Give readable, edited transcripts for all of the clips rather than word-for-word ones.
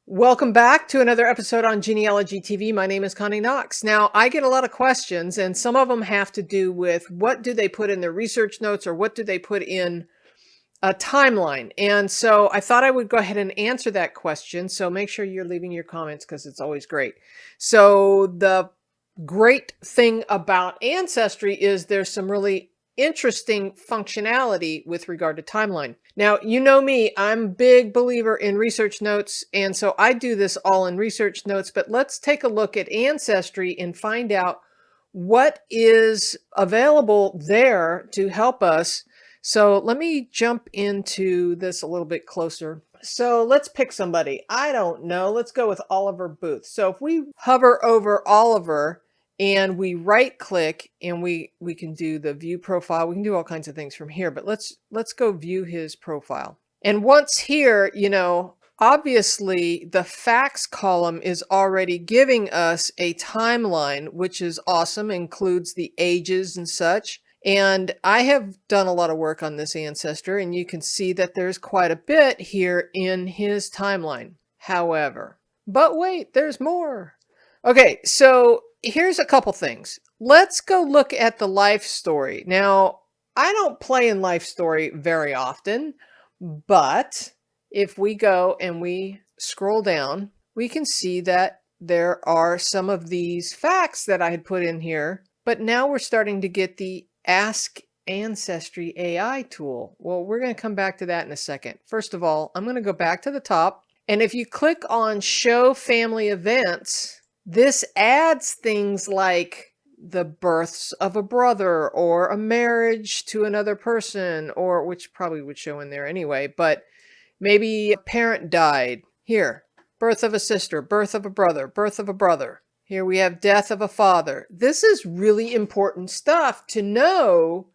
Welcome back to another episode on Genealogy TV. My name is Connie Knox. Now, I get a lot of questions, and some of them have to do with what do they put in their research notes or what do they put in a timeline. And so I thought I would go ahead and answer that question. So make sure you're leaving your comments because it's always great. So the great thing about Ancestry is there's some really interesting functionality with regard to timeline. Now, you know me, I'm a big believer in research notes, and so I do this all in research notes, but let's take a look at Ancestry and find out what is available there to help us. So let me jump into this a little bit closer. So let's pick somebody. I don't know. Let's go with Oliver Booth. So if we hover over Oliver, and we right click and we can do the view profile. We can do all kinds of things from here, but let's go view his profile. And once here, you know, obviously the facts column is already giving us a timeline, which is awesome, includes the ages and such. And I have done a lot of work on this ancestor, and you can see that there's quite a bit here in his timeline. However, but wait, there's more. Okay, so here's a couple things. Let's go look at the LifeStory. Now, I don't play in LifeStory very often, but if we go and we scroll down, we can see that there are some of these facts that I had put in here, but now we're starting to get the Ask Ancestry AI tool. Well, we're going to come back to that in a second. First of all, I'm going to go back to the top, and if you click on Show Family Events, this adds things like the births of a brother or a marriage to another person, or which probably would show in there anyway, but maybe a parent died. Here, birth of a sister, birth of a brother, birth of a brother. Here we have death of a father. This is really important stuff to know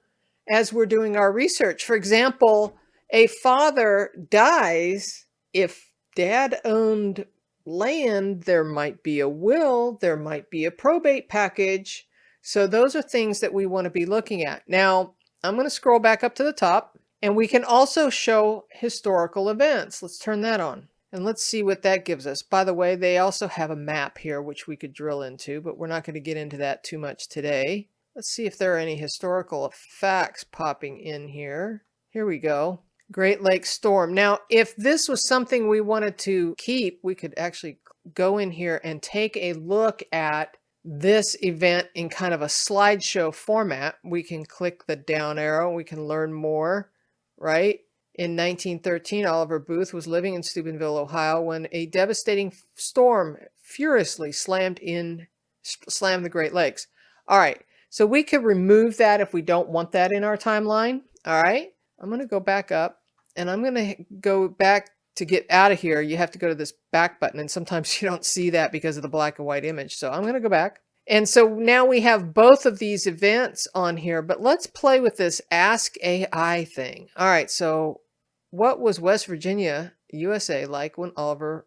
as we're doing our research. For example, a father dies. If dad owned land, there might be a will, there might be a probate package. So those are things that we want to be looking at. Now, I'm going to scroll back up to the top, and we can also show historical events. Let's turn that on, and let's see what that gives us. By the way, they also have a map here, which we could drill into, but we're not going to get into that too much today. Let's see if there are any historical facts popping in here. Here we go. Great Lakes storm. Now, if this was something we wanted to keep, we could actually go in here and take a look at this event in kind of a slideshow format. We can click the down arrow. We can learn more, right? In 1913, Oliver Booth was living in Steubenville, Ohio, when a devastating storm furiously slammed the Great Lakes. All right, so we could remove that if we don't want that in our timeline. All right, I'm going to go back up. And I'm going to go back to get out of here. You have to go to this back button, and sometimes you don't see that because of the black and white image. So I'm going to go back. And so now we have both of these events on here, but let's play with this Ask AI thing. All right, so what was West Virginia, USA like when Oliver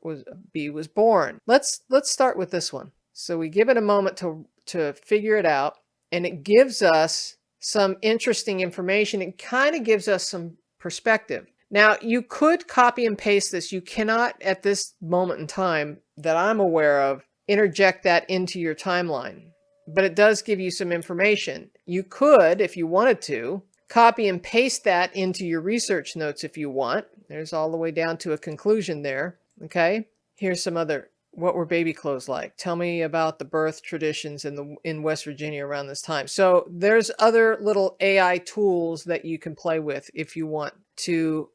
B was born? Let's start with this one. So we give it a moment to figure it out, and it gives us some interesting information. It kind of gives us some perspective. Now, you could copy and paste this. You cannot, at this moment in time that I'm aware of, interject that into your timeline. But it does give you some information. You could, if you wanted to, copy and paste that into your research notes if you want. There's all the way down to a conclusion there. Okay? Here's some other. What were baby clothes like? Tell me about the birth traditions in West Virginia around this time. So there's other little AI tools that you can play with if you want to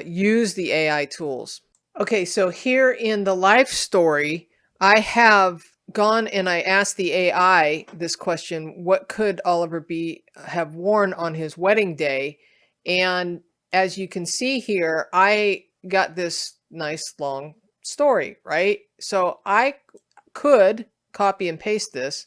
use the AI tools. Okay, so here in the LifeStory, I have gone and I asked the AI this question: what could Oliver B have worn on his wedding day? And as you can see here, I got this nice long story, right? So I could copy and paste this.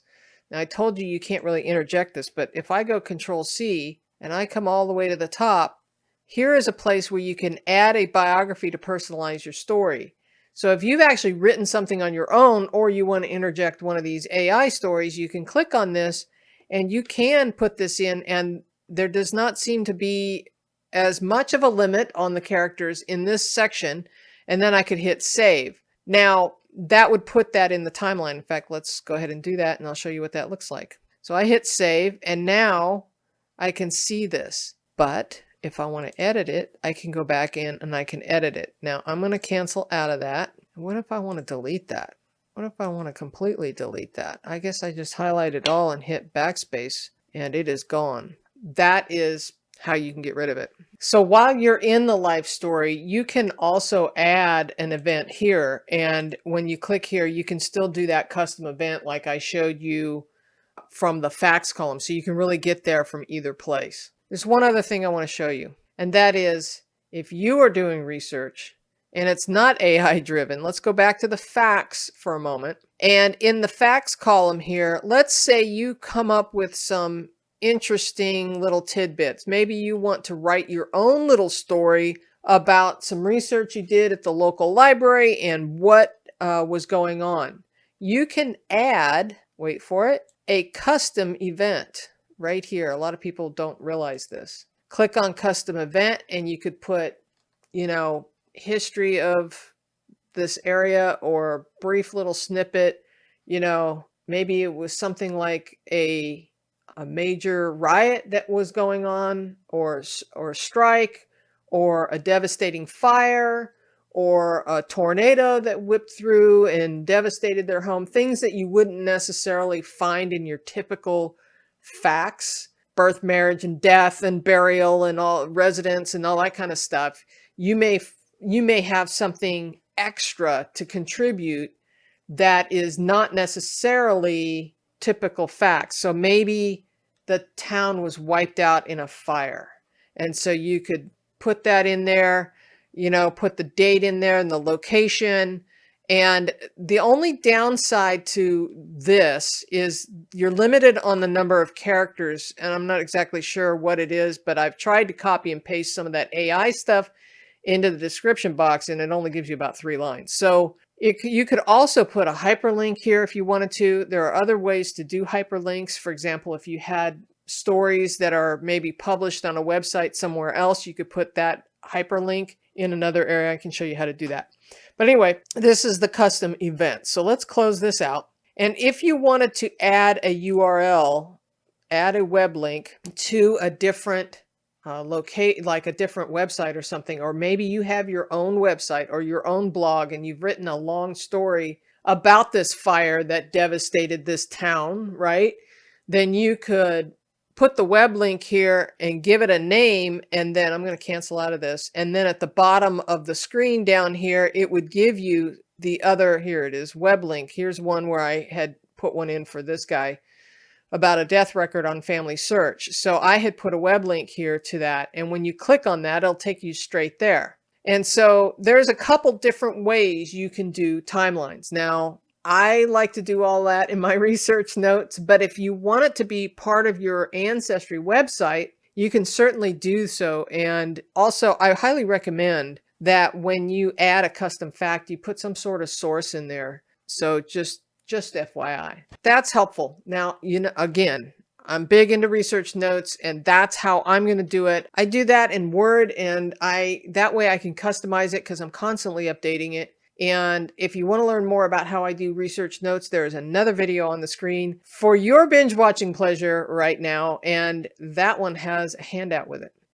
Now I told you you can't really interject this, but if I go Control C and I come all the way to the top, here is a place where you can add a biography to personalize your story. So if you've actually written something on your own, or you want to interject one of these AI stories, you can click on this and you can put this in, and there does not seem to be as much of a limit on the characters in this section. And then I could hit save. Now, that would put that in the timeline. In fact, let's go ahead and do that, and I'll show you what that looks like. So I hit save, and now I can see this. But if I want to edit it, I can go back in and I can edit it. Now, I'm going to cancel out of that. What if I want to delete that? What if I want to completely delete that? I guess I just highlight it all and hit backspace, and it is gone. That is how you can get rid of it. So while you're in the LifeStory, you can also add an event here. And when you click here, you can still do that custom event like I showed you from the facts column. So you can really get there from either place. There's one other thing I want to show you, and that is if you are doing research and it's not AI driven, let's go back to the facts for a moment. And in the facts column here, let's say you come up with some interesting little tidbits. Maybe you want to write your own little story about some research you did at the local library and what was going on. You can add, wait for it, a custom event right here. A lot of people don't realize this. Click on custom event and you could put, you know, history of this area or brief little snippet. You know, maybe it was something like a major riot that was going on, or strike, or a devastating fire, or a tornado that whipped through and devastated their home. Things that you wouldn't necessarily find in your typical facts, birth, marriage, and death, and burial, and all residence, and all that kind of stuff. You may have something extra to contribute that is not necessarily typical facts. So maybe the town was wiped out in a fire, and so you could put that in there, you know, put the date in there and the location. And the only downside to this is you're limited on the number of characters, and I'm not exactly sure what it is, but I've tried to copy and paste some of that AI stuff into the description box, and it only gives you about 3 lines. So you could also put a hyperlink here if you wanted to. There are other ways to do hyperlinks. For example, if you had stories that are maybe published on a website somewhere else, you could put that hyperlink in another area. I can show you how to do that. But anyway, this is the custom event. So let's close this out. And if you wanted to add a URL, add a web link to a different like a different website or something, or maybe you have your own website or your own blog and you've written a long story about this fire that devastated this town, right? Then you could put the web link here and give it a name, and then I'm going to cancel out of this. And then at the bottom of the screen down here, it would give you the other, here it is, web link. Here's one where I had put one in for this guy about a death record on FamilySearch. So I had put a web link here to that. And when you click on that, it'll take you straight there. And so there's a couple different ways you can do timelines. Now, I like to do all that in my research notes, but if you want it to be part of your Ancestry website, you can certainly do so. And also, I highly recommend that when you add a custom fact, you put some sort of source in there. So just FYI. That's helpful. Now, you know, again, I'm big into research notes, and that's how I'm going to do it. I do that in Word, and that way I can customize it because I'm constantly updating it. And if you want to learn more about how I do research notes, there is another video on the screen for your binge watching pleasure right now, and that one has a handout with it.